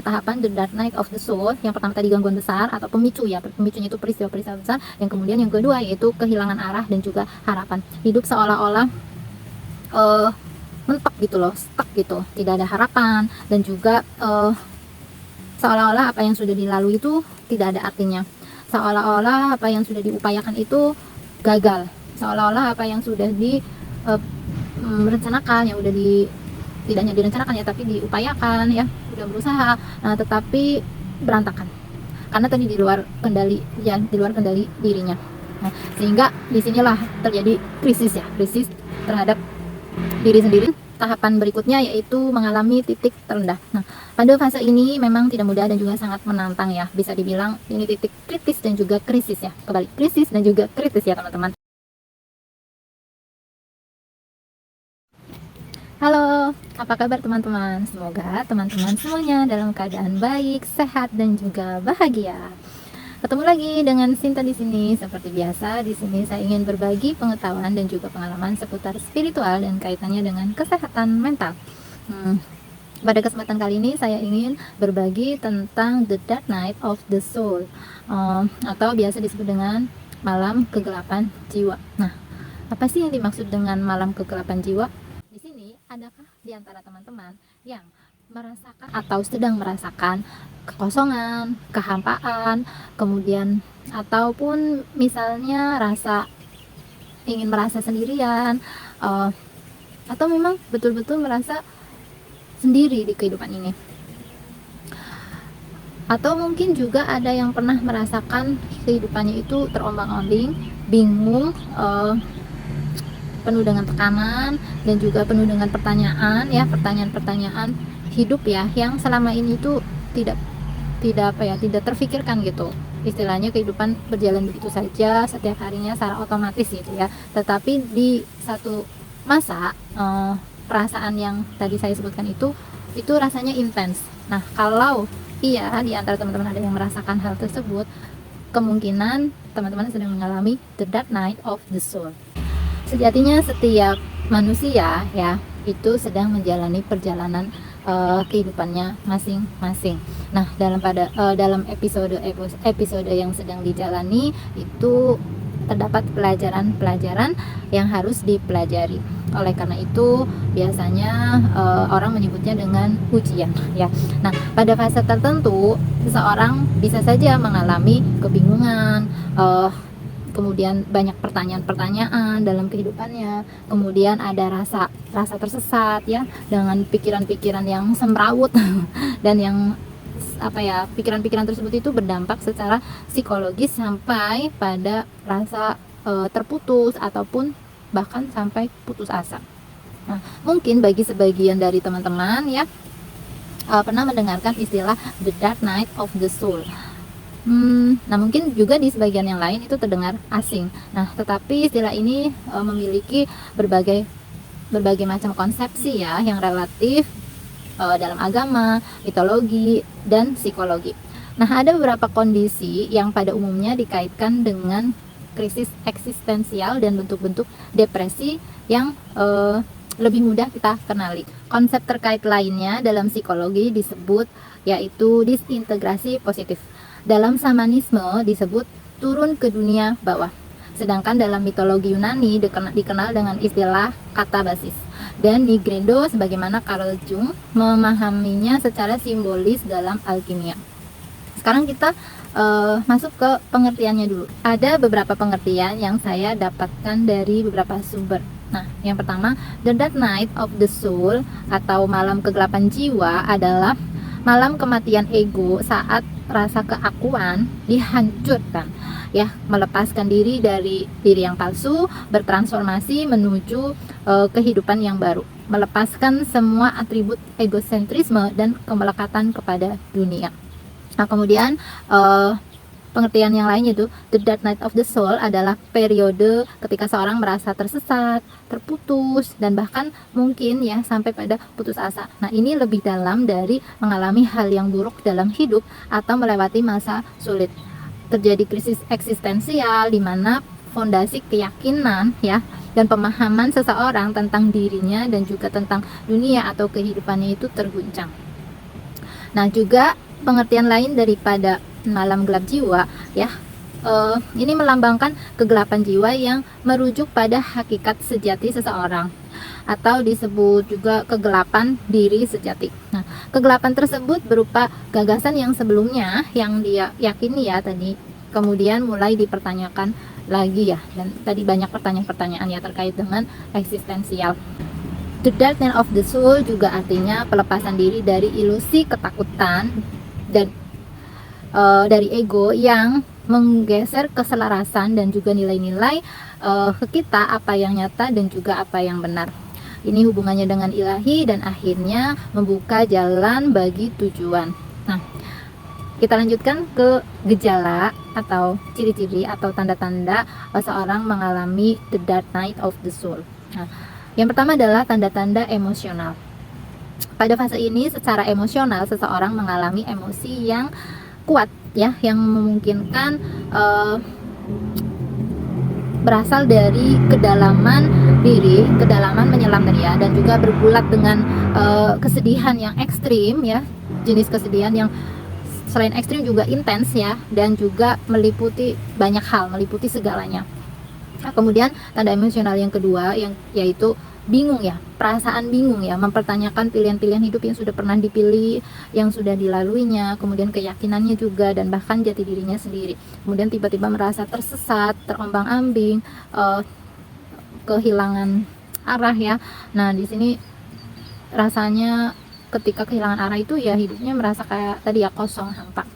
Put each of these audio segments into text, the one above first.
tahapan The Dark Night of the Soul. Yang pertama tadi gangguan besar atau pemicu ya, pemicunya itu peristiwa-peristiwa besar. Yang kemudian yang kedua yaitu kehilangan arah dan juga harapan. Hidup seolah-olah mentok gitu loh, stuck gitu, tidak ada harapan, dan juga seolah-olah apa yang sudah dilalui itu tidak ada artinya, seolah-olah apa yang sudah diupayakan itu gagal, seolah-olah apa yang sudah merencanakan, yang udah tidak hanya direncanakan ya, tapi diupayakan ya, udah berusaha, nah tetapi berantakan karena tadi di luar kendali ya, di luar kendali dirinya. Nah, sehingga disinilah terjadi krisis ya, krisis terhadap diri sendiri. Tahapan berikutnya yaitu mengalami titik terendah. Nah, pada fase ini memang tidak mudah dan juga sangat menantang ya, bisa dibilang ini titik kritis dan juga krisis ya, kembali krisis dan juga kritis ya teman-teman. Halo, apa kabar teman-teman? Semoga teman-teman semuanya dalam keadaan baik, sehat, dan juga bahagia. Ketemu lagi dengan Sinta di sini. Seperti biasa, di sini saya ingin berbagi pengetahuan dan juga pengalaman seputar spiritual dan kaitannya dengan kesehatan mental. Pada kesempatan kali ini saya ingin berbagi tentang The Dark Night of the Soul, atau biasa disebut dengan malam kegelapan jiwa. Nah, apa sih yang dimaksud dengan malam kegelapan jiwa? Di sini, adakah di antara teman-teman yang merasakan atau sedang merasakan kekosongan, kehampaan, kemudian ataupun misalnya ingin merasa sendirian, atau memang betul-betul merasa sendiri di kehidupan ini? Atau mungkin juga ada yang pernah merasakan kehidupannya itu terombang-ambing, bingung, penuh dengan tekanan dan juga penuh dengan pertanyaan ya, pertanyaan-pertanyaan hidup ya, yang selama ini itu tidak terfikirkan gitu. Istilahnya kehidupan berjalan begitu saja setiap harinya secara otomatis gitu ya. Tetapi di satu masa perasaan yang tadi saya sebutkan itu rasanya intens. Nah, kalau iya di antara teman-teman ada yang merasakan hal tersebut, kemungkinan teman-teman sedang mengalami the dark night of the soul. Sejatinya setiap manusia ya itu sedang menjalani perjalanan kehidupannya masing-masing. Nah, dalam episode yang sedang dijalani itu terdapat pelajaran-pelajaran yang harus dipelajari. Oleh karena itu biasanya orang menyebutnya dengan ujian ya. Nah, pada fase tertentu seseorang bisa saja mengalami kebingungan, kemudian banyak pertanyaan-pertanyaan dalam kehidupannya, kemudian ada rasa tersesat ya, dengan pikiran-pikiran yang semrawut dan yang pikiran-pikiran tersebut itu berdampak secara psikologis sampai pada rasa terputus ataupun bahkan sampai putus asa. Nah, mungkin bagi sebagian dari teman-teman ya pernah mendengarkan istilah the dark night of the soul. Nah, mungkin juga di sebagian yang lain itu terdengar asing. Nah, tetapi istilah ini memiliki berbagai macam konsepsi ya, yang relatif dalam agama, mitologi, dan psikologi. Nah, ada beberapa kondisi yang pada umumnya dikaitkan dengan krisis eksistensial dan bentuk-bentuk depresi yang lebih mudah kita kenali. Konsep terkait lainnya dalam psikologi disebut yaitu disintegrasi positif. Dalam Shamanisme disebut turun ke dunia bawah. Sedangkan dalam mitologi Yunani dikenal dengan istilah katabasis. Dan Nigrendo sebagaimana Carl Jung memahaminya secara simbolis dalam alkimia. Sekarang kita masuk ke pengertiannya dulu. Ada beberapa pengertian yang saya dapatkan dari beberapa sumber. Nah, yang pertama, the dark night of the soul atau malam kegelapan jiwa adalah malam kematian ego saat rasa keakuan dihancurkan ya, melepaskan diri dari diri yang palsu, bertransformasi menuju kehidupan yang baru, melepaskan semua atribut egosentrisme dan kemelekatan kepada dunia. Nah, kemudian pengertian yang lain yaitu the dark night of the soul adalah periode ketika seorang merasa tersesat, terputus, dan bahkan mungkin ya sampai pada putus asa. Nah, ini lebih dalam dari mengalami hal yang buruk dalam hidup atau melewati masa sulit. Terjadi krisis eksistensial di mana fondasi keyakinan ya dan pemahaman seseorang tentang dirinya dan juga tentang dunia atau kehidupannya itu terguncang. Nah, juga pengertian lain daripada malam gelap jiwa ya, ini melambangkan kegelapan jiwa yang merujuk pada hakikat sejati seseorang, atau disebut juga kegelapan diri sejati. Nah, kegelapan tersebut berupa gagasan yang sebelumnya yang dia yakini ya tadi, kemudian mulai dipertanyakan lagi ya, dan tadi banyak pertanyaan-pertanyaan ya terkait dengan eksistensial. The dark night of the soul juga artinya pelepasan diri dari ilusi ketakutan dan dari ego yang menggeser keselarasan dan juga nilai-nilai ke kita, apa yang nyata dan juga apa yang benar. Ini hubungannya dengan ilahi dan akhirnya membuka jalan bagi tujuan. Nah, kita lanjutkan ke gejala atau ciri-ciri atau tanda-tanda seorang mengalami the dark night of the soul. Nah, yang pertama adalah tanda-tanda emosional. Pada fase ini secara emosional seseorang mengalami emosi yang kuat ya, yang memungkinkan berasal dari kedalaman diri, kedalaman menyelam tadi ya, dan juga bergulat dengan kesedihan yang ekstrim ya, jenis kesedihan yang selain ekstrim juga intens ya, dan juga meliputi banyak hal, meliputi segalanya. Nah, kemudian tanda emosional yang kedua yang yaitu bingung ya, perasaan bingung ya, mempertanyakan pilihan-pilihan hidup yang sudah pernah dipilih, yang sudah dilaluinya, kemudian keyakinannya juga, dan bahkan jati dirinya sendiri. Kemudian tiba-tiba merasa tersesat, terombang-ambing, kehilangan arah ya. Nah, di sini rasanya ketika kehilangan arah itu ya hidupnya merasa kayak tadi ya, kosong, hampa.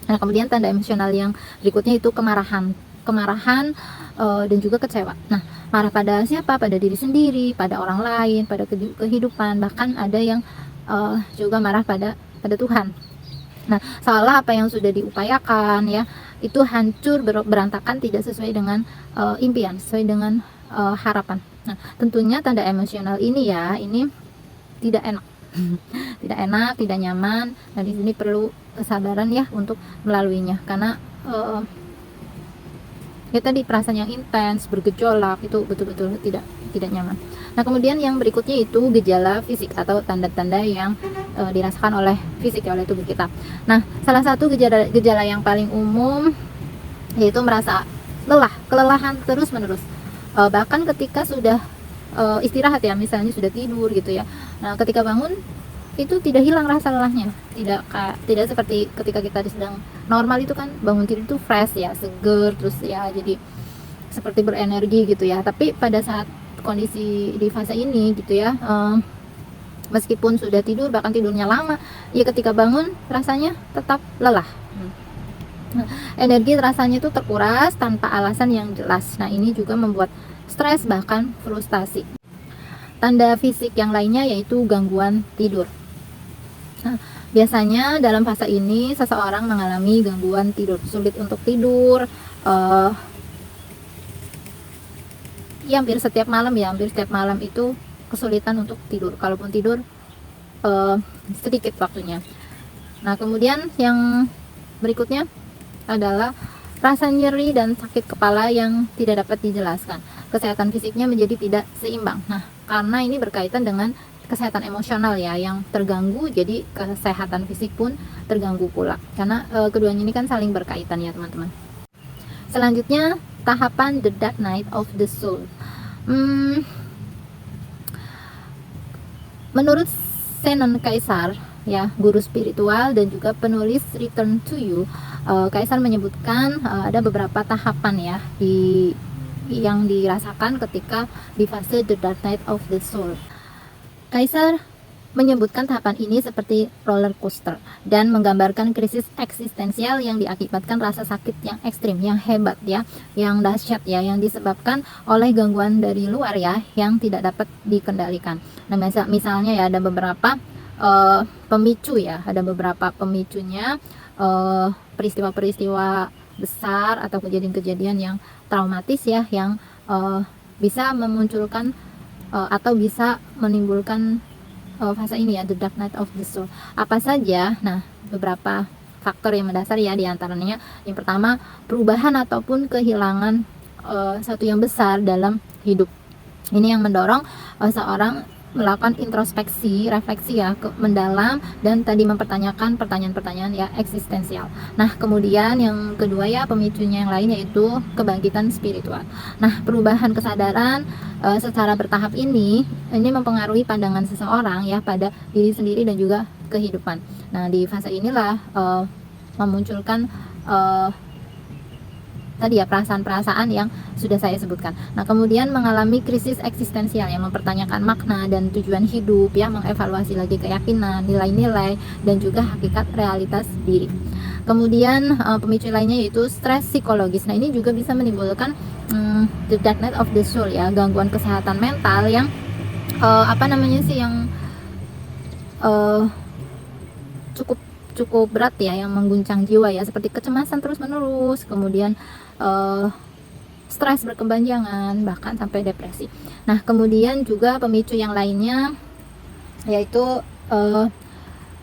Nah, kemudian tanda emosional yang berikutnya itu kemarahan dan juga kecewa. Nah, marah pada siapa? Pada diri sendiri, pada orang lain, pada kehidupan, bahkan ada yang juga marah pada Tuhan. Nah, seolah apa yang sudah diupayakan ya itu hancur, berantakan, tidak sesuai dengan impian, sesuai dengan harapan. Nah, tentunya tanda emosional ini ya, ini tidak enak. Tidak enak, tidak nyaman. Nah, di sini perlu kesabaran ya untuk melaluinya, karena ya tadi perasaan yang intens, bergejolak, itu betul-betul tidak nyaman. Nah, kemudian yang berikutnya itu gejala fisik atau tanda-tanda yang dirasakan oleh fisik ya, oleh tubuh kita. Nah, salah satu gejala yang paling umum yaitu merasa kelelahan terus-menerus. Bahkan ketika sudah istirahat ya, misalnya sudah tidur gitu ya. Nah, ketika bangun itu tidak hilang rasa lelahnya, tidak seperti ketika kita sedang normal itu kan, bangun tidur itu fresh ya, seger, terus ya jadi seperti berenergi gitu ya. Tapi pada saat kondisi di fase ini gitu ya, meskipun sudah tidur, bahkan tidurnya lama ya, ketika bangun rasanya tetap lelah. Energi rasanya itu terkuras tanpa alasan yang jelas. Nah, ini juga membuat stres, bahkan frustasi. Tanda fisik yang lainnya yaitu gangguan tidur. Nah, biasanya dalam fase ini seseorang mengalami gangguan tidur, sulit untuk tidur, hampir setiap malam itu kesulitan untuk tidur. Kalaupun tidur sedikit waktunya. Nah, kemudian yang berikutnya adalah rasa nyeri dan sakit kepala yang tidak dapat dijelaskan. Kesehatan fisiknya menjadi tidak seimbang. Nah, karena ini berkaitan dengan kesehatan emosional ya yang terganggu, jadi kesehatan fisik pun terganggu pula, karena keduanya ini kan saling berkaitan ya teman-teman. Selanjutnya tahapan the dark night of the soul. Menurut Zenon Kaisar ya, guru spiritual dan juga penulis Return to You, Kaisar menyebutkan ada beberapa tahapan ya yang dirasakan ketika di fase the dark night of the soul. Kaisar menyebutkan tahapan ini seperti roller coaster dan menggambarkan krisis eksistensial yang diakibatkan rasa sakit yang ekstrim, yang hebat ya, yang dahsyat ya, yang disebabkan oleh gangguan dari luar ya, yang tidak dapat dikendalikan. Nah, misalnya ya ada beberapa pemicu ya, ada beberapa pemicunya, peristiwa-peristiwa besar atau kejadian-kejadian yang traumatis ya, yang bisa memunculkan atau bisa menimbulkan fase ini ya, the dark night of the soul. Apa saja? Nah, beberapa faktor yang mendasar ya, diantaranya yang pertama perubahan ataupun kehilangan satu yang besar dalam hidup. Ini yang mendorong seorang melakukan introspeksi, refleksi ya, mendalam, dan tadi mempertanyakan pertanyaan-pertanyaan ya eksistensial. Nah, kemudian yang kedua ya, pemicunya yang lain yaitu kebangkitan spiritual. Nah, perubahan kesadaran secara bertahap ini mempengaruhi pandangan seseorang ya pada diri sendiri dan juga kehidupan. Nah, di fase inilah memunculkan tadi ya perasaan-perasaan yang sudah saya sebutkan. Nah, kemudian mengalami krisis eksistensial yang mempertanyakan makna dan tujuan hidup ya, mengevaluasi lagi keyakinan, nilai-nilai dan juga hakikat realitas diri. Kemudian pemicu lainnya yaitu stres psikologis. Nah, ini juga bisa menimbulkan the dark night of the soul ya, gangguan kesehatan mental yang cukup berat ya, yang mengguncang jiwa ya, seperti kecemasan terus-menerus, kemudian stres berkepanjangan, bahkan sampai depresi. Nah, kemudian juga pemicu yang lainnya yaitu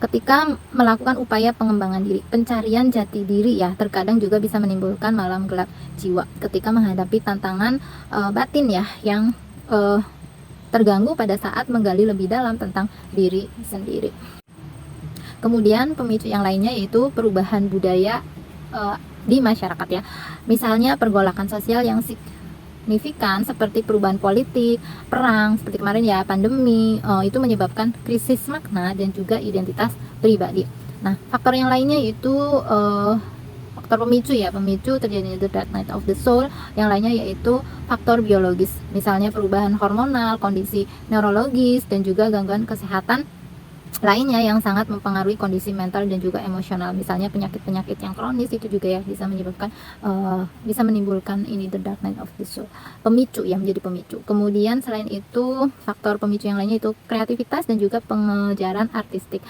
ketika melakukan upaya pengembangan diri, pencarian jati diri ya, terkadang juga bisa menimbulkan malam gelap jiwa ketika menghadapi tantangan batin ya, yang terganggu pada saat menggali lebih dalam tentang diri sendiri. Kemudian pemicu yang lainnya yaitu perubahan budaya di masyarakat ya. Misalnya pergolakan sosial yang signifikan seperti perubahan politik, perang, seperti kemarin ya, pandemi, itu menyebabkan krisis makna dan juga identitas pribadi. Nah, faktor yang lainnya yaitu faktor pemicu terjadinya the dark night of the soul. Yang lainnya yaitu faktor biologis, misalnya perubahan hormonal, kondisi neurologis, dan juga gangguan kesehatan lainnya yang sangat mempengaruhi kondisi mental dan juga emosional. Misalnya penyakit-penyakit yang kronis itu juga ya bisa menyebabkan bisa menimbulkan ini the dark night of the soul. Pemicu ya, menjadi pemicu. Kemudian selain itu faktor pemicu yang lainnya itu kreativitas dan juga pengejaran artistik.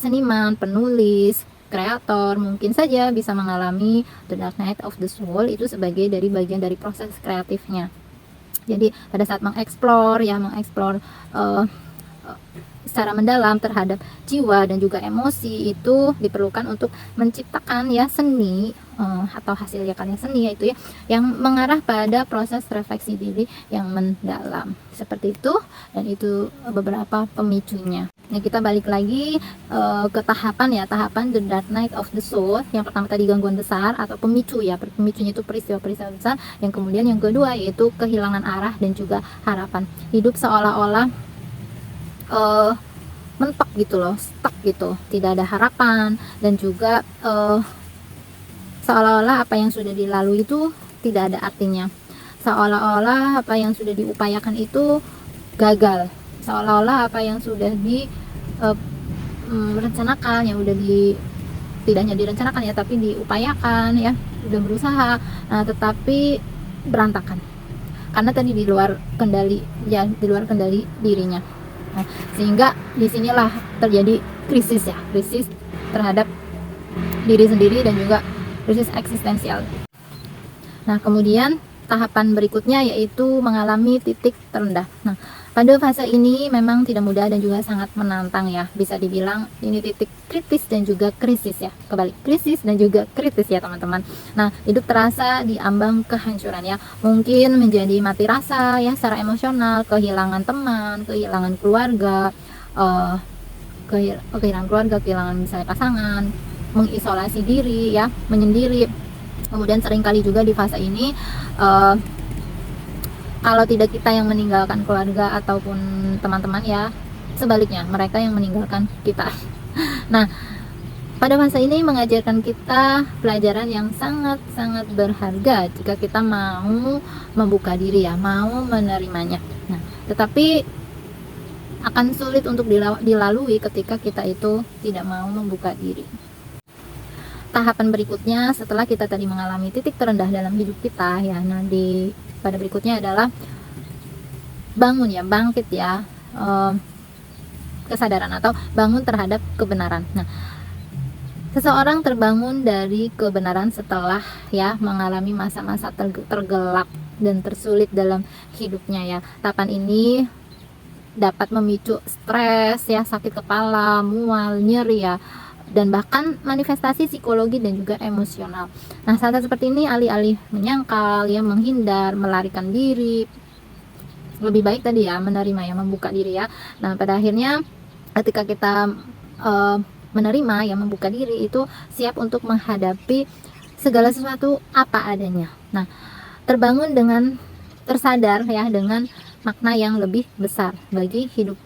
Seniman, penulis, kreator mungkin saja bisa mengalami the dark night of the soul itu sebagai bagian dari proses kreatifnya. Jadi pada saat mengeksplor secara mendalam terhadap jiwa dan juga emosi, itu diperlukan untuk menciptakan ya seni atau hasil karya seni yaitu ya yang mengarah pada proses refleksi diri yang mendalam, seperti itu. Dan itu beberapa pemicunya. Nah, kita balik lagi ke tahapan the dark night of the soul. Yang pertama tadi gangguan besar atau pemicu ya, pemicunya itu peristiwa-peristiwa besar. Yang kemudian yang kedua yaitu kehilangan arah dan juga harapan. Hidup seolah-olah mentok gitu loh, stuck gitu, tidak ada harapan, dan juga seolah-olah apa yang sudah dilalui itu tidak ada artinya, seolah-olah apa yang sudah diupayakan itu gagal, seolah-olah apa yang sudah direncanakan, yang udah tidak hanya direncanakan ya, tapi diupayakan ya, sudah berusaha, tetapi berantakan karena tadi di luar kendali dirinya. Nah, sehingga disinilah terjadi krisis terhadap diri sendiri dan juga krisis eksistensial. Nah, kemudian tahapan berikutnya yaitu mengalami titik terendah. Nah, pada fase ini memang tidak mudah dan juga sangat menantang ya. Bisa dibilang ini titik kritis dan juga krisis ya. Kembali krisis dan juga kritis ya teman-teman. Nah, hidup terasa di ambang kehancuran ya. Mungkin menjadi mati rasa ya secara emosional, kehilangan teman, kehilangan keluarga, kehilangan misalnya pasangan, mengisolasi diri ya, menyendiri. Kemudian seringkali juga di fase ini kalau tidak kita yang meninggalkan keluarga ataupun teman-teman ya, sebaliknya mereka yang meninggalkan kita. Nah, pada masa ini mengajarkan kita pelajaran yang sangat-sangat berharga jika kita mau membuka diri ya, mau menerimanya. Nah, tetapi akan sulit untuk dilalui ketika kita itu tidak mau membuka diri. Tahapan berikutnya setelah kita tadi mengalami titik terendah dalam hidup kita ya, pada berikutnya adalah bangkit ya, kesadaran atau bangun terhadap kebenaran. Nah, seseorang terbangun dari kebenaran setelah ya mengalami masa-masa tergelap dan tersulit dalam hidupnya ya. Tahapan ini dapat memicu stres ya, sakit kepala, mual, nyeri ya, dan bahkan manifestasi psikologi dan juga emosional. Nah, saat seperti ini alih-alih menyangkal ya, menghindar, melarikan diri, lebih baik tadi ya menerima ya, membuka diri ya. Nah pada akhirnya ketika kita menerima ya, membuka diri, itu siap untuk menghadapi segala sesuatu apa adanya. Nah terbangun dengan tersadar ya, dengan makna yang lebih besar bagi hidup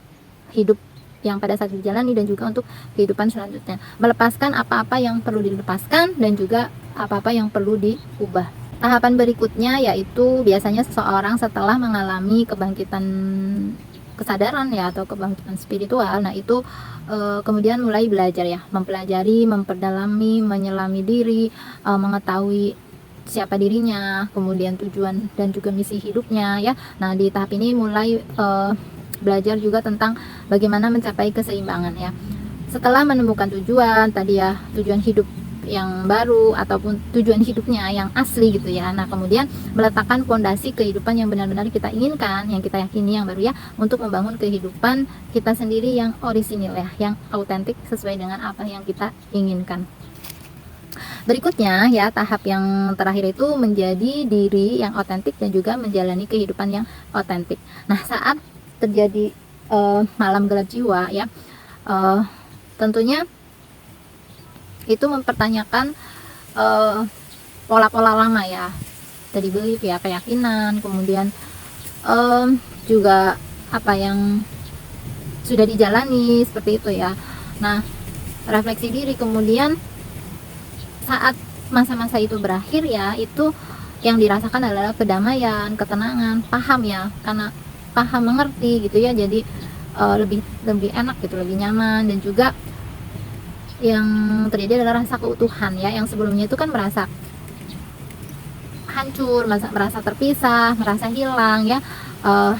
yang pada saat dijalani dan juga untuk kehidupan selanjutnya, melepaskan apa-apa yang perlu dilepaskan dan juga apa-apa yang perlu diubah. Tahapan berikutnya yaitu biasanya seseorang setelah mengalami kebangkitan kesadaran ya, atau kebangkitan spiritual, nah itu kemudian mulai belajar ya, mempelajari, memperdalami, menyelami diri, mengetahui siapa dirinya, kemudian tujuan dan juga misi hidupnya ya. Nah di tahap ini mulai belajar juga tentang bagaimana mencapai keseimbangan ya. Setelah menemukan tujuan tadi ya, tujuan hidup yang baru ataupun tujuan hidupnya yang asli gitu ya. Nah kemudian meletakkan fondasi kehidupan yang benar-benar kita inginkan, yang kita yakini, yang baru ya, untuk membangun kehidupan kita sendiri yang orisinil ya, yang autentik sesuai dengan apa yang kita inginkan. Berikutnya ya, tahap yang terakhir itu menjadi diri yang otentik dan juga menjalani kehidupan yang otentik. Nah saat terjadi malam gelap jiwa ya, tentunya itu mempertanyakan pola-pola lama ya, tadi belief ya, keyakinan, kemudian juga apa yang sudah dijalani seperti itu ya. Nah refleksi diri, kemudian saat masa-masa itu berakhir ya, itu yang dirasakan adalah kedamaian, ketenangan, paham ya, karena paham, mengerti gitu ya, jadi lebih enak gitu, lebih nyaman. Dan juga yang terjadi adalah rasa keutuhan ya, yang sebelumnya itu kan merasa hancur, merasa terpisah, merasa hilang ya.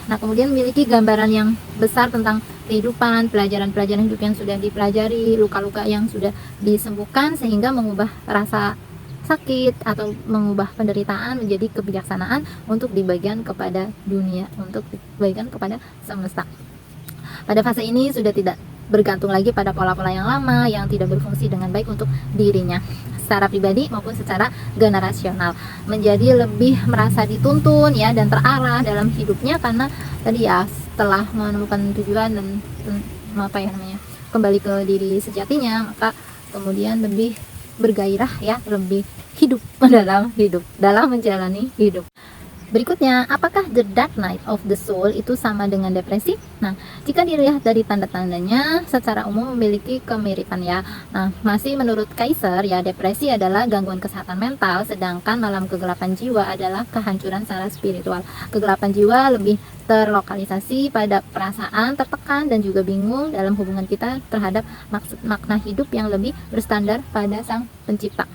Nah kemudian memiliki gambaran yang besar tentang kehidupan, pelajaran-pelajaran hidup yang sudah dipelajari, luka-luka yang sudah disembuhkan, sehingga mengubah rasa sakit atau mengubah penderitaan menjadi kebijaksanaan untuk dibagikan kepada dunia, untuk dibagikan kepada semesta. Pada fase ini sudah tidak bergantung lagi pada pola-pola yang lama yang tidak berfungsi dengan baik untuk dirinya secara pribadi maupun secara generasional, menjadi lebih merasa dituntun ya dan terarah dalam hidupnya, karena tadi ya setelah menemukan tujuan dan apa ya namanya, kembali ke diri sejatinya, maka kemudian lebih bergairah ya, lebih hidup dalam menjalani hidup. Berikutnya, apakah the dark night of the soul itu sama dengan depresi? Nah, jika dilihat dari tanda-tandanya, secara umum memiliki kemiripan ya. Nah, masih menurut Kaiser ya, depresi adalah gangguan kesehatan mental, sedangkan malam kegelapan jiwa adalah kehancuran secara spiritual. Kegelapan jiwa lebih terlokalisasi pada perasaan tertekan dan juga bingung dalam hubungan kita terhadap maksud makna hidup yang lebih berstandar pada Sang Pencipta.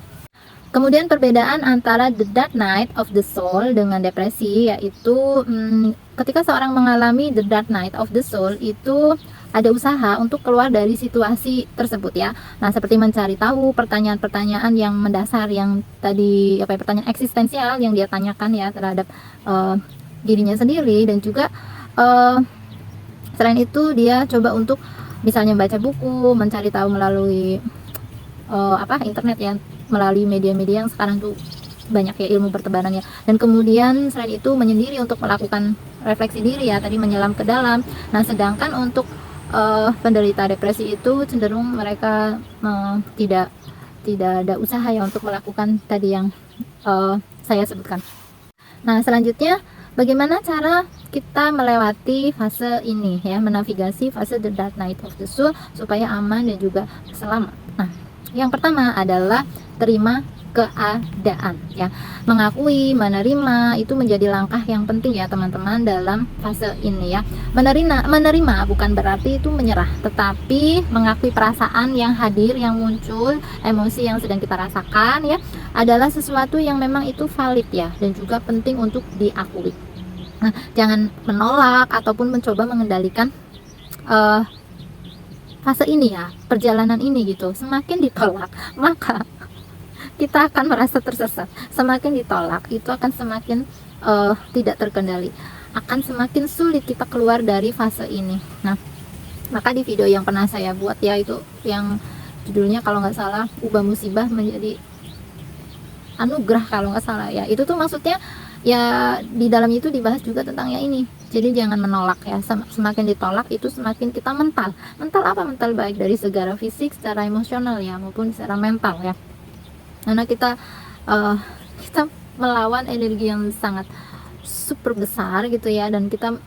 Kemudian perbedaan antara the dark night of the soul dengan depresi yaitu ketika seorang mengalami the dark night of the soul, itu ada usaha untuk keluar dari situasi tersebut ya. Nah, seperti mencari tahu pertanyaan-pertanyaan yang mendasar, yang tadi pertanyaan eksistensial yang dia tanyakan ya terhadap dirinya sendiri, dan juga selain itu dia coba untuk misalnya baca buku, mencari tahu melalui internet ya, melalui media-media yang sekarang tuh banyak ya, ilmu bertebaran ya. Dan kemudian selain itu menyendiri untuk melakukan refleksi diri ya, tadi menyelam ke dalam. Nah sedangkan untuk penderita depresi itu cenderung mereka tidak ada usaha ya untuk melakukan tadi yang saya sebutkan. Nah selanjutnya, bagaimana cara kita melewati fase ini ya, menavigasi fase the dark night of the soul supaya aman dan juga selamat. Nah yang pertama adalah terima keadaan ya, mengakui, menerima, itu menjadi langkah yang penting ya teman-teman dalam fase ini ya. Menerima bukan berarti itu menyerah, tetapi mengakui perasaan yang hadir, yang muncul, emosi yang sedang kita rasakan ya, adalah sesuatu yang memang itu valid ya, dan juga penting untuk diakui. Nah, jangan menolak ataupun mencoba mengendalikan fase ini ya, perjalanan ini gitu. Semakin ditolak, maka kita akan merasa tersesat. Semakin ditolak, itu akan semakin tidak terkendali, akan semakin sulit kita keluar dari fase ini. Nah, maka di video yang pernah saya buat ya, itu yang judulnya kalau nggak salah ubah musibah menjadi anugerah kalau nggak salah ya, itu tuh maksudnya ya di dalamnya itu dibahas juga tentang ya ini. Jadi jangan menolak ya, semakin ditolak itu semakin kita mental apa, mental baik dari segala fisik, secara emosional ya, maupun secara mental ya, karena kita melawan energi yang sangat super besar gitu ya, dan kita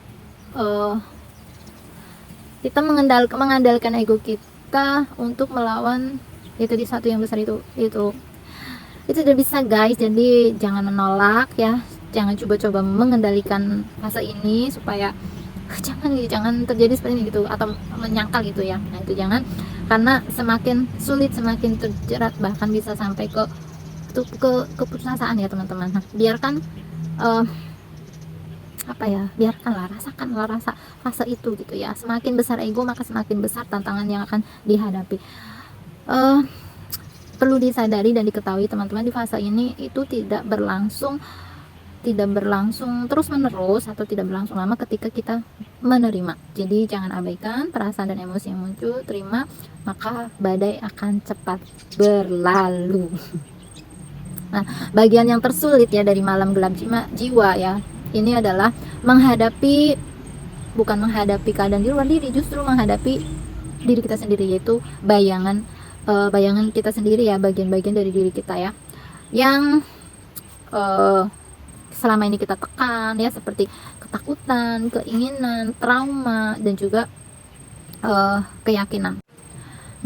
mengandalkan ego kita untuk melawan itu di satu yang besar itu tidak bisa guys. Jadi jangan menolak ya, jangan coba-coba mengendalikan fase ini supaya jangan terjadi seperti ini gitu, atau menyangkal gitu ya. Nah itu jangan, karena semakin sulit, semakin terjerat, bahkan bisa sampai ke keputusasaan ya teman-teman. Nah biarkan biarkanlah, rasakanlah rasa fase itu gitu ya. Semakin besar ego, maka semakin besar tantangan yang akan dihadapi. Perlu disadari dan diketahui teman-teman, di fase ini itu tidak berlangsung terus menerus, atau tidak berlangsung lama ketika kita menerima. Jadi jangan abaikan perasaan dan emosi yang muncul, terima, maka badai akan cepat berlalu. Nah, bagian yang tersulit ya dari malam gelap jiwa ya, ini adalah bukan menghadapi keadaan di luar diri, justru menghadapi diri kita sendiri, yaitu bayangan kita sendiri ya, bagian-bagian dari diri kita ya, yang selama ini kita tekan ya, seperti ketakutan, keinginan, trauma, dan juga keyakinan.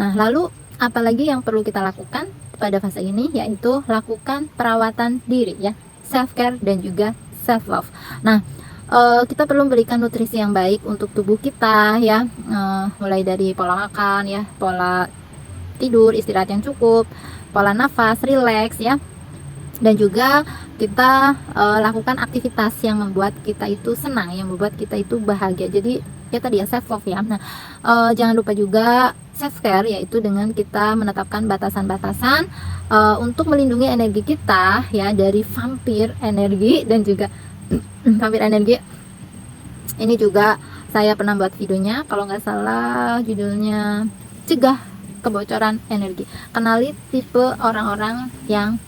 Nah lalu apalagi yang perlu kita lakukan pada fase ini, yaitu lakukan perawatan diri ya, self care dan juga self love. Nah kita perlu memberikan nutrisi yang baik untuk tubuh kita ya, mulai dari pola makan ya, pola tidur, istirahat yang cukup, pola nafas, relax ya, dan juga kita lakukan aktivitas yang membuat kita itu senang, yang membuat kita itu bahagia. Jadi ya tadi ya, self love ya. Nah jangan lupa juga self care, yaitu dengan kita menetapkan batasan-batasan untuk melindungi energi kita ya dari vampir energi dan juga vampir energi. Ini juga saya pernah buat videonya, kalau nggak salah judulnya cegah kebocoran energi, kenali tipe orang-orang yang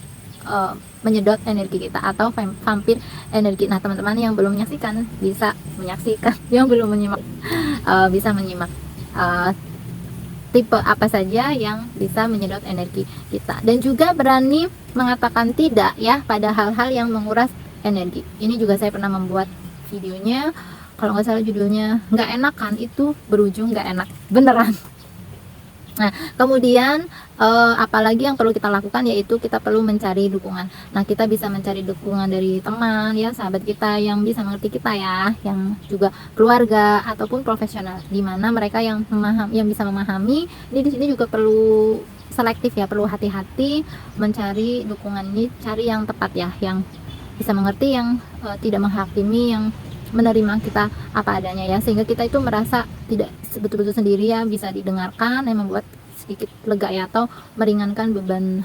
menyedot energi kita atau vampir energi. Nah teman-teman yang belum menyaksikan bisa menyaksikan, yang belum menyimak bisa menyimak tipe apa saja yang bisa menyedot energi kita, dan juga berani mengatakan tidak ya pada hal-hal yang menguras energi. Ini juga saya pernah membuat videonya, kalau nggak salah judulnya nggak enakan itu berujung nggak enak beneran. Nah kemudian apalagi yang perlu kita lakukan, yaitu kita perlu mencari dukungan. Nah kita bisa mencari dukungan dari teman ya, sahabat kita yang bisa mengerti kita ya, yang juga keluarga ataupun profesional, dimana mereka yang bisa memahami. Di sini juga perlu selektif ya, perlu hati-hati mencari dukungan ini, cari yang tepat ya, yang bisa mengerti, yang tidak menghakimi, yang menerima kita apa adanya ya, sehingga kita itu merasa tidak betul-betul sendiri ya, bisa didengarkan, yang membuat sedikit lega ya, atau meringankan beban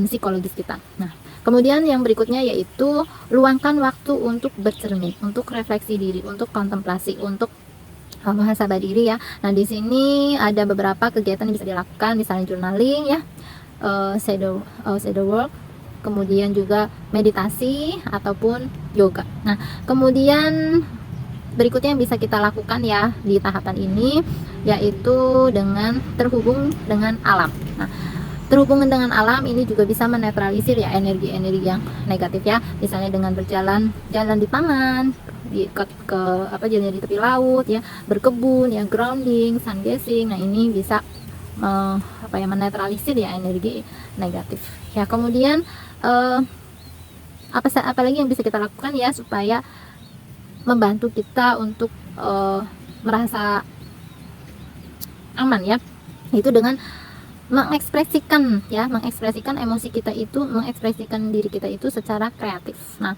psikologis kita. Nah kemudian yang berikutnya yaitu luangkan waktu untuk bercermin, untuk refleksi diri, untuk kontemplasi, untuk muhasabah diri ya. Nah di sini ada beberapa kegiatan yang bisa dilakukan, misalnya journaling ya, shadow work, kemudian juga meditasi ataupun yoga. Nah kemudian berikutnya yang bisa kita lakukan ya di tahapan ini, yaitu dengan terhubung dengan alam. Nah terhubung dengan alam ini juga bisa menetralisir ya energi-energi yang negatif ya, misalnya dengan jalan di taman, jalan di tepi laut ya, berkebun ya, grounding, sun gazing. Nah ini bisa menetralisir ya energi negatif ya. Kemudian apalagi yang bisa kita lakukan ya supaya membantu kita untuk merasa aman ya, itu dengan mengekspresikan emosi kita itu, mengekspresikan diri kita itu secara kreatif. Nah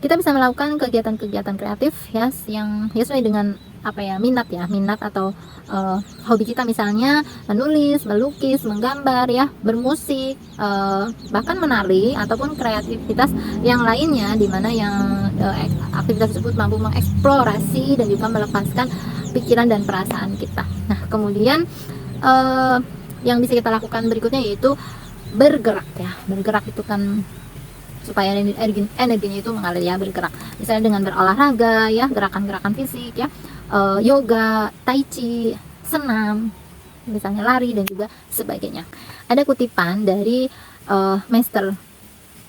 kita bisa melakukan kegiatan-kegiatan kreatif ya yang sesuai dengan minat atau hobi kita, misalnya menulis, melukis, menggambar ya, bermusik, bahkan menari ataupun kreativitas yang lainnya, dimana yang aktivitas tersebut mampu mengeksplorasi dan juga melepaskan pikiran dan perasaan kita. Nah kemudian yang bisa kita lakukan berikutnya yaitu bergerak ya. Bergerak itu kan supaya energinya itu mengalir ya, bergerak. Misalnya dengan berolahraga ya, gerakan-gerakan fisik ya, yoga, tai chi, senam, misalnya lari dan juga sebagainya. Ada kutipan dari Meister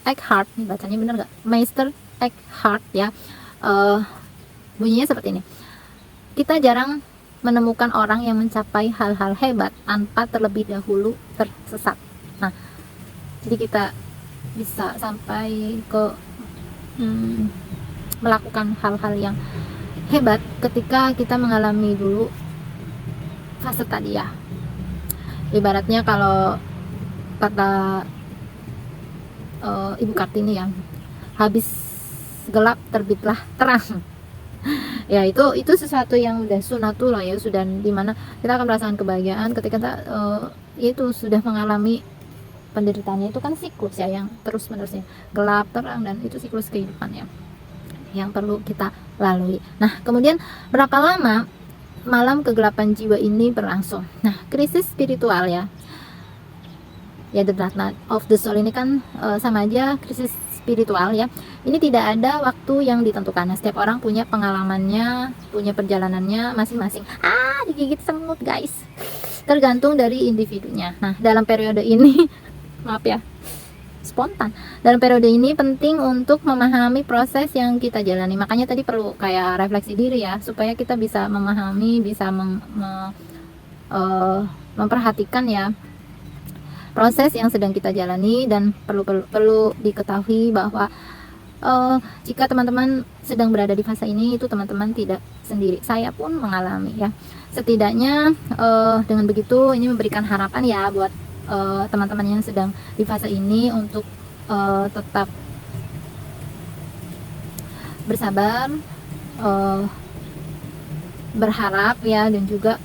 Eckhart, nih bacanya bener nggak? Meister Eckhart ya. Bunyinya seperti ini. Kita jarang menemukan orang yang mencapai hal-hal hebat tanpa terlebih dahulu tersesat. Nah, jadi kita bisa sampai ke melakukan hal-hal yang hebat ketika kita mengalami dulu fase tadi ya. Ibaratnya kalau kata Ibu Kartini ya, habis gelap terbitlah terang. Ya itu sesuatu yang udah sunatullah ya, sudah dimana kita akan merasakan kebahagiaan ketika kita itu sudah mengalami penderitaannya. Itu kan siklus ya, yang terus menerusnya, gelap terang, dan itu siklus kehidupannya yang perlu kita lalui. Nah, kemudian berapa lama malam kegelapan jiwa ini berlangsung? Nah, krisis spiritual ya, the dark night of the soul ini kan sama aja krisis spiritual ya. Ini tidak ada waktu yang ditentukan. Nah, setiap orang punya pengalamannya, punya perjalanannya masing-masing. Digigit semut guys. Tergantung dari individunya. Nah, dalam periode ini maaf ya, spontan. Dalam periode ini penting untuk memahami proses yang kita jalani. Makanya tadi perlu kayak refleksi diri ya, supaya kita bisa memahami, bisa memperhatikan ya proses yang sedang kita jalani. Dan perlu diketahui bahwa jika teman-teman sedang berada di fase ini, itu teman-teman tidak sendiri. Saya pun mengalami ya. Setidaknya dengan begitu ini memberikan harapan ya buat teman-teman yang sedang di fase ini untuk tetap bersabar, berharap ya, dan juga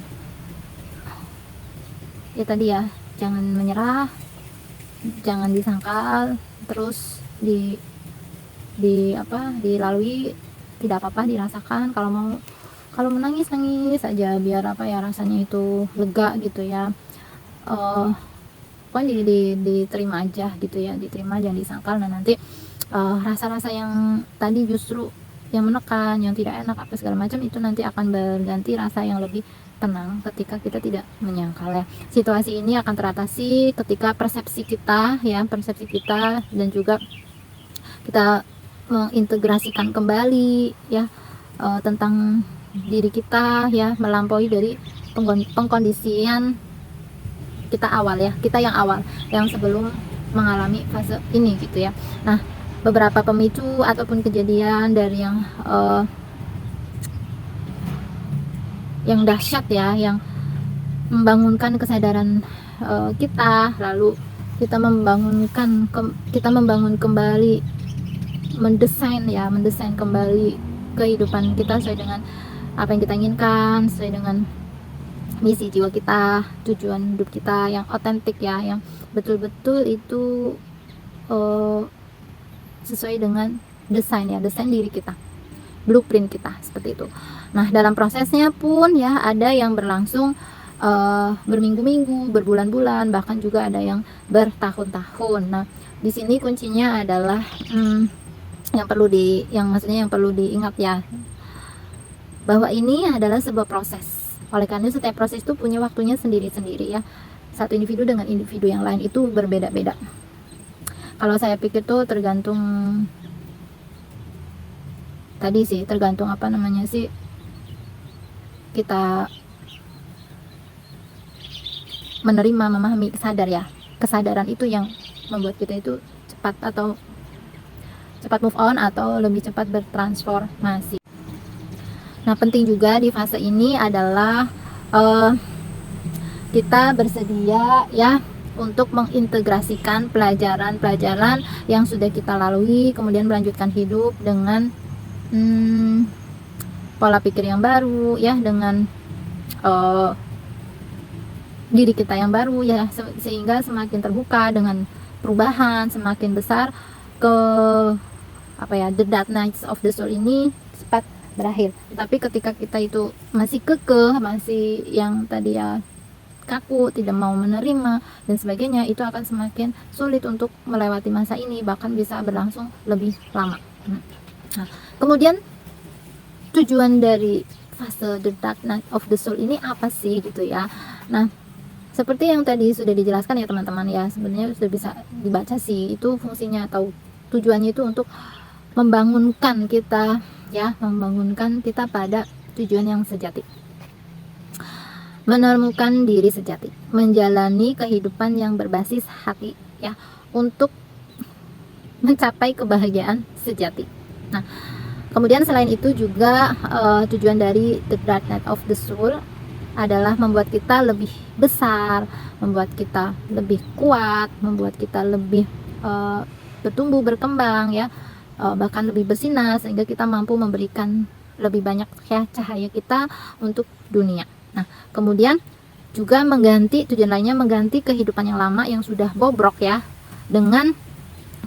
ya tadi ya, jangan menyerah, jangan disangkal, terus dilalui, tidak apa-apa, dirasakan. Kalau menangis aja, biar rasanya itu lega gitu ya. Pokoknya diterima aja gitu ya, diterima, jangan disangkal. Dan nanti rasa-rasa yang tadi justru yang menekan, yang tidak enak, apa segala macam, itu nanti akan berganti rasa yang lebih tenang ketika kita tidak menyangkal ya. Situasi ini akan teratasi ketika persepsi kita dan juga kita mengintegrasikan kembali ya tentang diri kita ya, melampaui dari pengkondisian kita awal ya, kita yang awal, yang sebelum mengalami fase ini gitu ya. Nah, beberapa pemicu ataupun kejadian dari yang dahsyat ya, yang membangunkan kesadaran kita, lalu kita membangun kembali, mendesain kembali kehidupan kita sesuai dengan apa yang kita inginkan, sesuai dengan misi jiwa kita, tujuan hidup kita yang otentik ya, yang betul-betul itu sesuai dengan desain diri kita, blueprint kita, seperti itu. Nah, dalam prosesnya pun ya, ada yang berlangsung berminggu-minggu, berbulan-bulan, bahkan juga ada yang bertahun-tahun. Nah, di sini kuncinya adalah yang perlu diingat ya, bahwa ini adalah sebuah proses. Oleh karena setiap proses itu punya waktunya sendiri-sendiri ya. Satu individu dengan individu yang lain itu berbeda-beda. Kalau saya pikir tuh tergantung kita menerima, memahami, kesadaran itu yang membuat kita itu cepat move on atau lebih cepat bertransformasi. Nah, penting juga di fase ini adalah kita bersedia ya untuk mengintegrasikan pelajaran-pelajaran yang sudah kita lalui, kemudian melanjutkan hidup dengan pola pikir yang baru ya, dengan diri kita yang baru ya, sehingga semakin terbuka dengan perubahan semakin besar ke the dark nights of the soul ini cepat berakhir. Tapi ketika kita itu masih kekeh, masih yang tadi ya kaku, tidak mau menerima dan sebagainya, itu akan semakin sulit untuk melewati masa ini, bahkan bisa berlangsung lebih lama. Nah, kemudian tujuan dari fase the dark night of the soul ini apa sih gitu ya. Nah, seperti yang tadi sudah dijelaskan ya teman-teman ya, sebenarnya sudah bisa dibaca sih, itu fungsinya atau tujuannya itu untuk membangunkan kita ya, membangunkan kita pada tujuan yang sejati, menemukan diri sejati, menjalani kehidupan yang berbasis hati ya, untuk mencapai kebahagiaan sejati. Nah, kemudian selain itu juga tujuan dari the dark night of the soul adalah membuat kita lebih besar, membuat kita lebih kuat, membuat kita lebih bertumbuh, berkembang ya, bahkan lebih bersinar, sehingga kita mampu memberikan lebih banyak ya cahaya kita untuk dunia. Nah, kemudian juga tujuan lainnya mengganti kehidupan yang lama yang sudah bobrok ya, dengan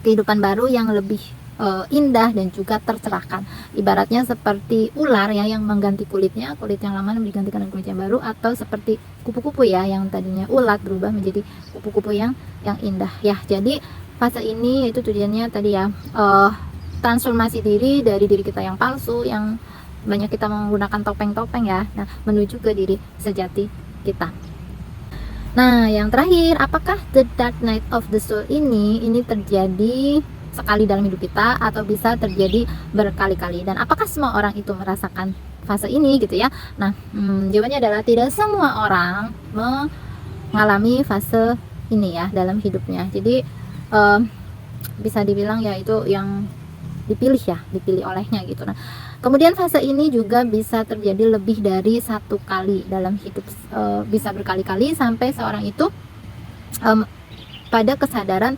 kehidupan baru yang lebih indah dan juga tercerahkan. Ibaratnya seperti ular ya, yang mengganti kulit yang lama dan digantikan dengan kulit yang baru, atau seperti kupu-kupu ya, yang tadinya ulat berubah menjadi kupu-kupu yang indah ya. Jadi fase ini itu tujuannya tadi ya, transformasi diri dari diri kita yang palsu, yang banyak kita menggunakan topeng-topeng ya, nah menuju ke diri sejati kita. Nah, yang terakhir, apakah the dark night of the soul ini terjadi sekali dalam hidup kita atau bisa terjadi berkali-kali, dan apakah semua orang itu merasakan fase ini gitu ya. Nah, jawabannya adalah tidak semua orang mengalami fase ini ya dalam hidupnya. Jadi bisa dibilang ya itu yang dipilih olehnya gitu. Nah, kemudian fase ini juga bisa terjadi lebih dari satu kali dalam hidup, bisa berkali-kali sampai seorang itu pada kesadaran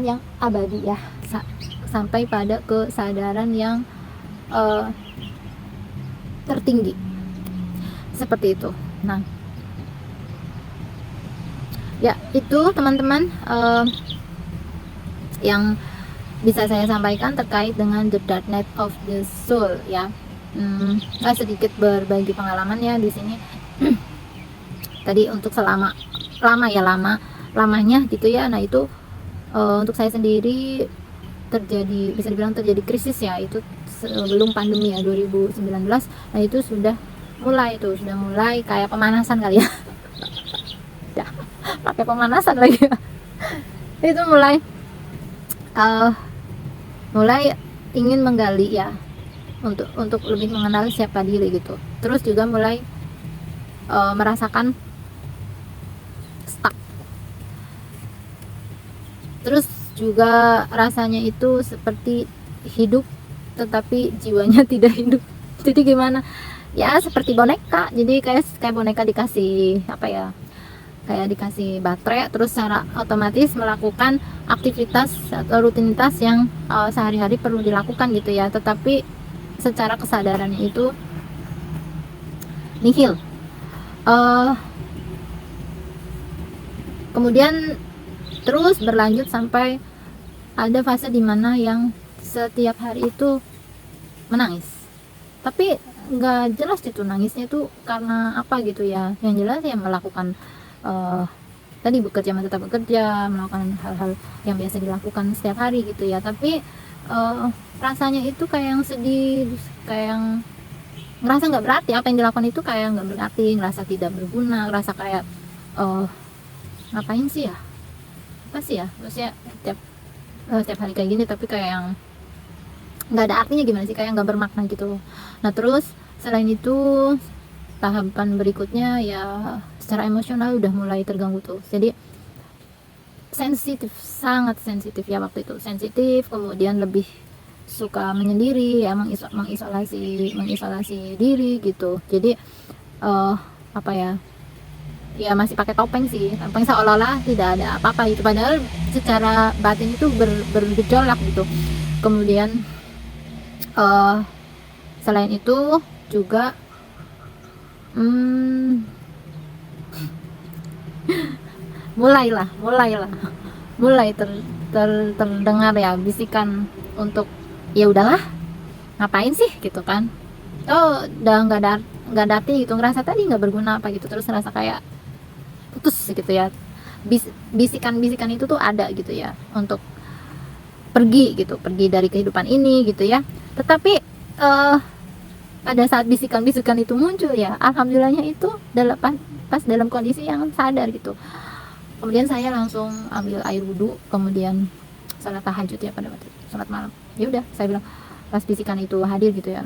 yang abadi ya, sampai pada kesadaran yang tertinggi seperti itu. Nah ya, itu teman-teman yang bisa saya sampaikan terkait dengan the dark night of the soul ya. Saya sedikit berbagi pengalaman ya di sini. Tadi untuk lamanya gitu ya. Nah itu untuk saya sendiri bisa dibilang terjadi krisis ya, itu sebelum pandemi ya, 2019. Nah itu sudah mulai kayak pemanasan kali ya. Ya, pakai pemanasan lagi ya. Itu mulai ingin menggali ya, untuk lebih mengenal siapa diri gitu. Terus juga mulai merasakan stuck. Terus juga rasanya itu seperti hidup tetapi jiwanya tidak hidup. Jadi gimana ya, seperti boneka. Jadi kayak boneka dikasih apa ya, kayak dikasih baterai, terus secara otomatis melakukan aktivitas atau rutinitas yang sehari-hari perlu dilakukan gitu ya, tetapi secara kesadarannya itu nihil. Kemudian terus berlanjut sampai ada fase dimana yang setiap hari itu menangis, tapi nggak jelas itu nangisnya itu karena apa gitu ya. Yang jelas ya melakukan tadi tetap bekerja, melakukan hal-hal yang biasa dilakukan setiap hari gitu ya, tapi rasanya itu kayak yang sedih, kayak yang ngerasa nggak berarti, apa yang dilakukan itu kayak nggak berarti, ngerasa tidak berguna, ngerasa kayak ngapain sih ya, apa sih ya, maksudnya setiap hari kayak gini tapi kayak yang nggak ada artinya, gimana sih, kayak nggak bermakna gitu. Nah terus selain itu tahapan berikutnya ya secara emosional udah mulai terganggu tuh, jadi sangat sensitif ya waktu itu, sensitif, kemudian lebih suka menyendiri ya, mengisolasi diri gitu. Jadi apa ya masih pakai topeng seolah-olah tidak ada apa-apa gitu, padahal secara batin itu bergejolak gitu. Kemudian selain itu juga mulai terdengar ya bisikan untuk ya udahlah, ngapain sih gitu kan, udah nggak ada nggak dati gitu, ngerasa tadi nggak berguna apa gitu, terus ngerasa kayak putus gitu ya. Bisikan-bisikan itu tuh ada gitu ya untuk pergi gitu, pergi dari kehidupan ini gitu ya. Tetapi pada saat bisikan-bisikan itu muncul ya, alhamdulillahnya itu pas dalam kondisi yang sadar gitu. Kemudian saya langsung ambil air wudhu, kemudian salat tahajud ya, pada waktu salat malam. Ya udah, saya bilang pas bisikan itu hadir gitu ya,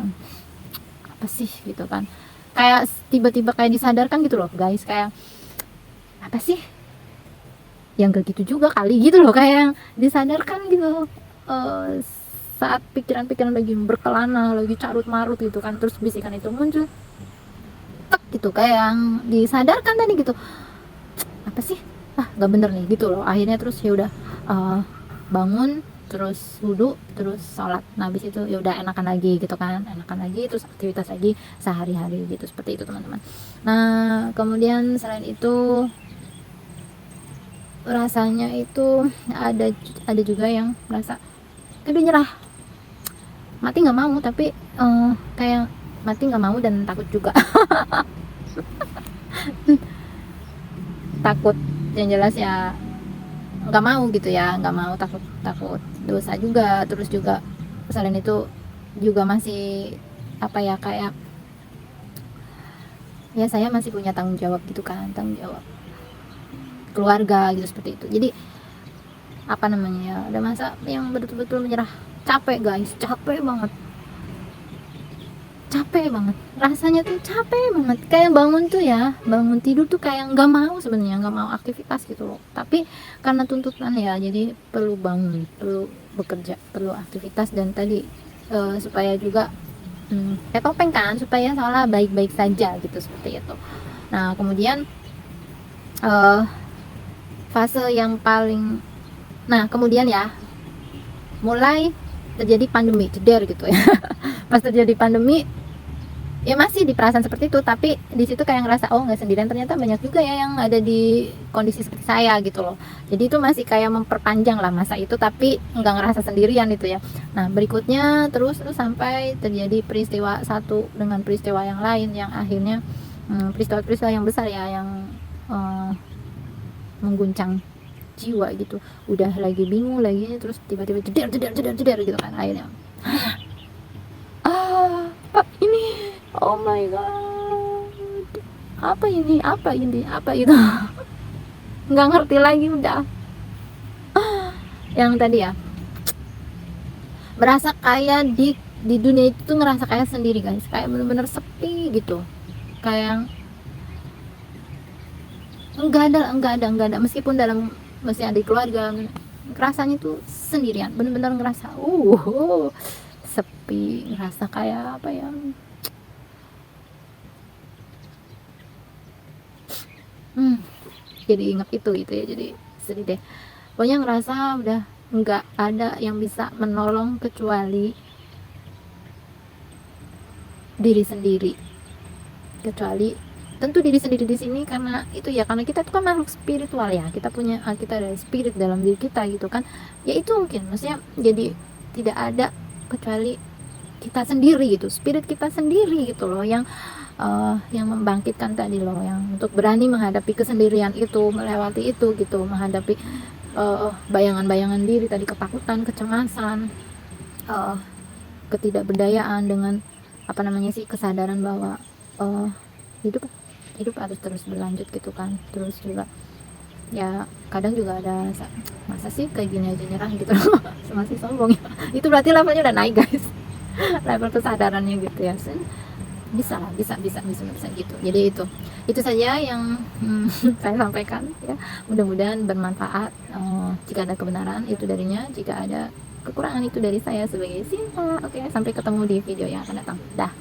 apa sih gitu kan, kayak tiba-tiba kayak disadarkan gitu loh guys, kayak apa sih yang gak gitu juga kali gitu loh, kayak yang disadarkan gitu. Saat pikiran-pikiran lagi berkelana, lagi carut marut gitu kan, terus bisikan itu muncul, tek gitu, kayak yang disadarkan tadi gitu, apa sih, nggak bener nih gitu loh. Akhirnya terus ya udah, bangun, terus wudhu, terus sholat. Nah habis itu ya udah enakan lagi gitu kan, enakan lagi, terus aktivitas lagi sehari-hari gitu, seperti itu teman-teman. Nah kemudian selain itu rasanya itu ada juga yang merasa aduh nyerah, mati nggak mau, tapi kayak mati nggak mau dan takut juga. Takut yang jelas ya, nggak mau gitu ya, nggak mau, takut dosa juga. Terus juga selain itu juga masih apa ya, kayak ya saya masih punya tanggung jawab gitu kan, tanggung jawab keluarga gitu, seperti itu. Jadi apa namanya ya, ada masa yang betul-betul menyerah, capek guys, capek banget rasanya tuh, capek banget, kayak bangun tuh ya, bangun tidur tuh kayak nggak mau, sebenarnya nggak mau aktivitas gitu loh, tapi karena tuntutan ya, jadi perlu bangun, perlu bekerja, perlu aktivitas. Dan tadi supaya juga kayak topeng kan, supaya seolah baik-baik saja gitu, seperti itu. Nah kemudian fase yang paling, nah kemudian ya mulai terjadi pandemi, ceder gitu ya. Pas terjadi pandemi ya masih di perasaan seperti itu, tapi di situ kayak ngerasa oh nggak sendirian, ternyata banyak juga ya yang ada di kondisi seperti saya gitu loh. Jadi itu masih kayak memperpanjang lah masa itu, tapi nggak ngerasa sendirian itu ya. Nah berikutnya terus sampai terjadi peristiwa satu dengan peristiwa yang lain, yang akhirnya peristiwa-peristiwa yang besar ya, yang mengguncang jiwa gitu. Udah lagi bingung lagi, terus tiba-tiba jeder gitu kan, akhirnya apa ini, oh my god, apa ini apa itu. Nggak ngerti lagi udah. Yang tadi ya, merasa kayak di dunia itu tuh ngerasa kayak sendiri guys, kayak bener-bener sepi gitu, kayak enggak ada meskipun dalam masih ada keluarga, rasanya tuh sendirian, bener-bener ngerasa sepi, ngerasa kayak apa ya, jadi inget itu gitu ya, jadi sedih deh pokoknya. Ngerasa udah nggak ada yang bisa menolong kecuali diri sendiri, kecuali tentu diri sendiri di sini, karena itu ya, karena kita tuh kan makhluk spiritual ya, kita ada spirit dalam diri kita gitu kan ya. Itu mungkin maksudnya jadi tidak ada kecuali kita sendiri gitu, spirit kita sendiri gitu loh, yang membangkitkan tadi loh, yang untuk berani menghadapi kesendirian itu, melewati itu gitu, menghadapi bayangan-bayangan diri tadi, ketakutan, kecemasan, ketidakberdayaan, dengan apa namanya sih, kesadaran bahwa hidup harus terus berlanjut gitu kan. Terus juga ya kadang juga ada masa sih kayak gini aja nyerah gitu. Masih sombong ya, itu berarti levelnya udah naik guys. Level kesadarannya gitu ya, bisa gitu. Jadi itu saja yang saya sampaikan ya, mudah-mudahan bermanfaat. Jika ada kebenaran itu darinya, jika ada kekurangan itu dari saya sebagai Sinta. Oke, sampai ketemu di video yang akan datang. Dah.